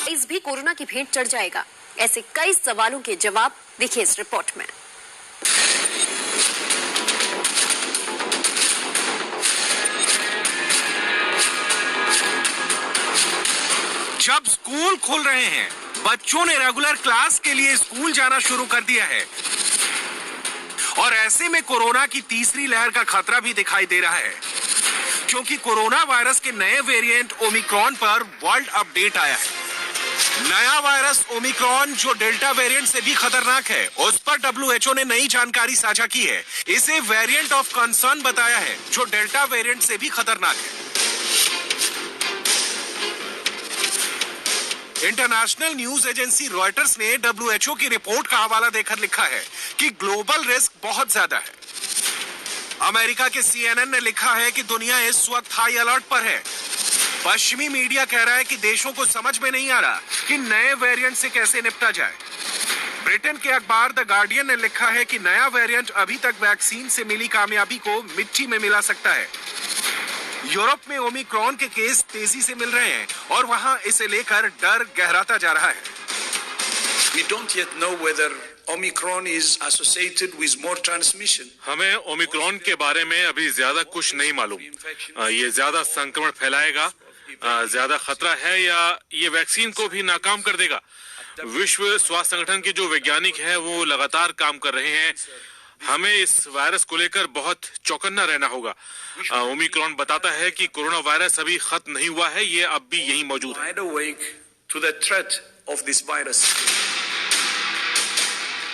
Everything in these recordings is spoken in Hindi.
राइस भी कोरोना की भेंट चढ़ जाएगा? ऐसे कई सवालों के जवाब देखिए इस रिपोर्ट में। जब स्कूल खुल रहे हैं, बच्चों ने रेगुलर क्लास के लिए स्कूल जाना शुरू कर दिया है और ऐसे में कोरोना की तीसरी लहर का खतरा भी दिखाई दे रहा है, क्योंकि कोरोना वायरस के नए वेरिएंट ओमिक्रॉन पर वर्ल्ड अपडेट आया है। नया वायरस ओमिक्रॉन जो डेल्टा वेरिएंट से भी खतरनाक है, उस पर WHO ने नई जानकारी साझा की है। इसे वेरिएंट ऑफ कंसर्न बताया है, जो डेल्टा वेरिएंट से भी खतरनाक है। इंटरनेशनल न्यूज एजेंसी रॉयटर्स ने WHO की रिपोर्ट का हवाला देकर लिखा है कि ग्लोबल रिस्क बहुत ज्यादा है। अमेरिका के CNN ने लिखा है कि दुनिया इस वक्त हाई अलर्ट पर है। पश्चिमी मीडिया कह रहा है कि देशों को समझ में नहीं आ रहा कि नए वेरिएंट से कैसे निपटा जाए। ब्रिटेन के अखबार द गार्डियन ने लिखा है कि नया वेरिएंट अभी तक वैक्सीन से मिली कामयाबी को मिट्टी में मिला सकता है। यूरोप में ओमिक्रॉन के केस तेजी से मिल रहे हैं और वहां इसे लेकर डर गहराता जा रहा है। We don't yet know whether Omicron is associated with more transmission. हमें ओमिक्रॉन के बारे में अभी ज्यादा कुछ नहीं मालूम। ये ज्यादा संक्रमण फैलाएगा, ज्यादा खतरा है, या ये वैक्सीन को भी नाकाम कर देगा। विश्व स्वास्थ्य संगठन के जो वैज्ञानिक हैं वो लगातार काम कर रहे हैं। हमें इस वायरस को लेकर बहुत चौकन्ना रहना होगा। ओमिक्रॉन बताता है कि कोरोना वायरस अभी खत्म नहीं हुआ है, ये अब भी यहीं मौजूद है।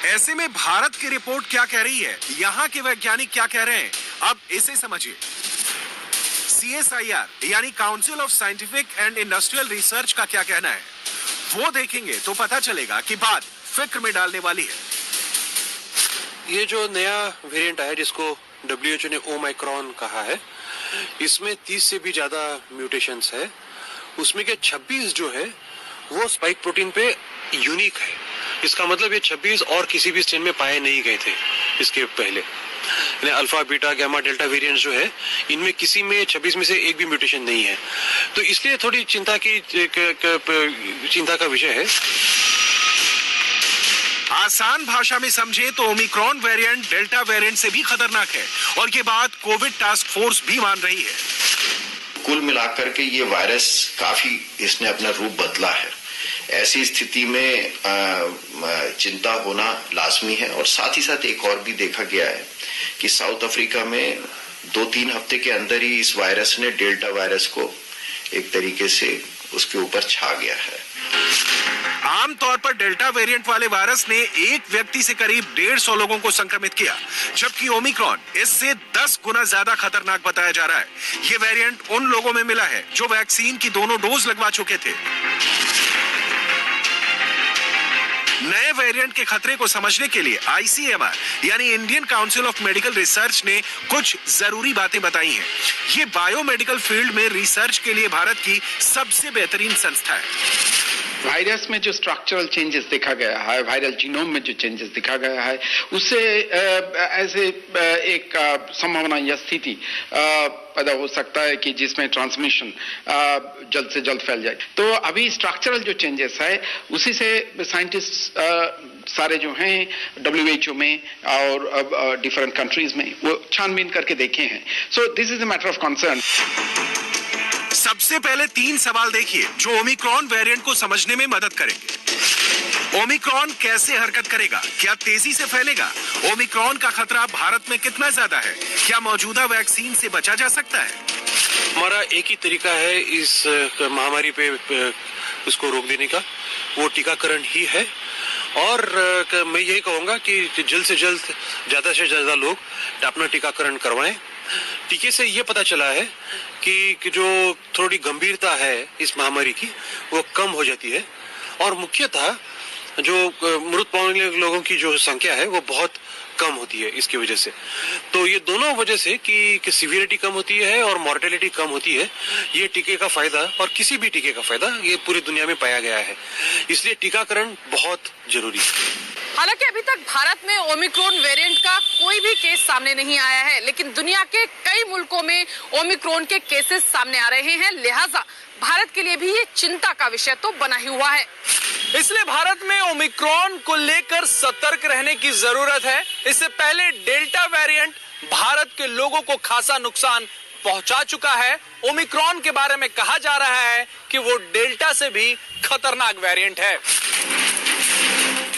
ऐसे में भारत की रिपोर्ट क्या कह रही है, यहाँ के वैज्ञानिक क्या कह रहे हैं, अब इसे समझिए। CSIR यानी council of scientific and industrial research का क्या कहना है, वो देखेंगे तो पता चलेगा कि बात फिक्र में डालने वाली है। ये जो नया वेरिएंट आया जिसको WHO ने ओमिक्रॉन कहा है, इसमें 30 से भी ज्यादा म्यूटेशंस है। उसमें के 26 जो है वो स्पाइक प्रोटीन पे यूनिक है। इसका मतलब ये 26 और किसी भी स्ट्रेन में पाए नहीं गए थे इसके पहले। Alpha, beta, gamma, delta variants जो है, इनमें किसी में 26 में से एक भी म्यूटेशन नहीं है। तो इसलिए थोड़ी चिंता का विषय है। आसान भाषा में समझे तो ओमिक्रॉन वेरिएंट डेल्टा वेरिएंट से भी खतरनाक है और ये बात कोविड टास्क फोर्स भी मान रही है। कुल मिलाकर के ये वायरस काफी इसने अपना रूप बदला है। ऐसी स्थिति में चिंता होना लाजमी है। और साथ ही साथ एक और भी देखा गया है कि साउथ अफ्रीका में 2-3 हफ्ते के अंदर ही इस वायरस ने डेल्टा वायरस को एक तरीके से उसके ऊपर छा गया है। आमतौर पर डेल्टा वेरिएंट वाले वायरस ने एक व्यक्ति से करीब 150 लोगों को संक्रमित किया, जबकि ओमिक्रॉन इससे 10 गुना ज्यादा खतरनाक बताया जा रहा है। ये वेरिएंट उन लोगों में मिला है जो वैक्सीन की दोनों डोज लगवा चुके थे। नए वेरिएंट के खतरे को समझने के लिए ICMR यानी Indian council of medical research ने कुछ जरूरी बातें बताई हैं। ये बायोमेडिकल फील्ड में रिसर्च के लिए भारत की सबसे बेहतरीन संस्था है। वायरस में जो स्ट्रक्चरल चेंजेस देखा गया है, वायरल जीनोम में जो चेंजेस देखा गया है, उससे ऐसे एक संभावना या स्थिति पैदा हो सकता है कि जिसमें ट्रांसमिशन जल्द से जल्द फैल जाए। तो अभी स्ट्रक्चरल जो चेंजेस है उसी से साइंटिस्ट सारे जो हैं WHO में और डिफरेंट कंट्रीज में वो छानबीन करके देखे हैं। So this is a matter of concern. सबसे पहले 3 सवाल देखिए जो ओमिक्रॉन वेरिएंट को समझने में मदद करेंगे। ओमिक्रॉन कैसे हरकत करेगा? क्या तेजी से फैलेगा? ओमिक्रॉन का खतरा भारत में कितना ज्यादा है? क्या मौजूदा वैक्सीन से बचा जा सकता है? हमारा एक ही तरीका है इस महामारी पे उसको रोक देने का, वो टीकाकरण ही है। और मैं यही कहूँगा कि जल्द से जल्द ज्यादा से ज्यादा लोग अपना टीकाकरण करवाएं। टीके से ये पता चला है कि जो थोड़ी गंभीरता है इस महामारी की वो कम हो जाती है, और मुख्यतः जो मृत पाने वाले लोगों की जो संख्या है वो बहुत कम होती है इसकी वजह से। तो ये दोनों वजह से कि सीवियरिटी कम होती है और मॉर्टेलिटी कम होती है। ये टीके का फायदा, और किसी भी टीके का फायदा, ये पूरी दुनिया में पाया गया है। इसलिए टीकाकरण बहुत जरूरी है। हालांकि अभी तक भारत में ओमिक्रॉन वेरिएंट का कोई भी केस सामने नहीं आया है, लेकिन दुनिया के कई मुल्कों में ओमिक्रॉन के केसेस सामने आ रहे हैं। लिहाजा भारत के लिए भी ये चिंता का विषय तो बना ही हुआ है। इसलिए भारत में ओमिक्रॉन को लेकर सतर्क रहने की जरूरत है। इससे पहले डेल्टा वेरिएंट भारत के लोगों को खासा नुकसान पहुंचा चुका है। ओमिक्रॉन के बारे में कहा जा रहा है कि वो डेल्टा से भी खतरनाक वेरिएंट है।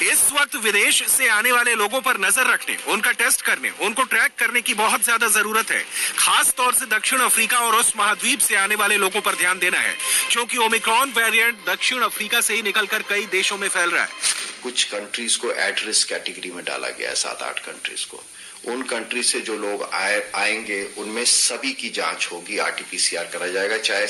इस वक्त विदेश से आने वाले लोगों पर नजर रखने, उनका टेस्ट करने, उनको ट्रैक करने की बहुत ज्यादा जरूरत है। खास तौर से दक्षिण अफ्रीका और उस महाद्वीप से आने वाले लोगों पर ध्यान देना है, क्योंकि ओमिक्रॉन वेरिएंट दक्षिण अफ्रीका से ही निकलकर कई देशों में फैल रहा है। कुछ कंट्रीज को एट रिस्क कैटेगरी में डाला गया है, 7-8 कंट्रीज को। उन कंट्री से जो लोग आएंगे उनमें सभी की जांच होगी, RT-PCR करा जाएगा, चाहे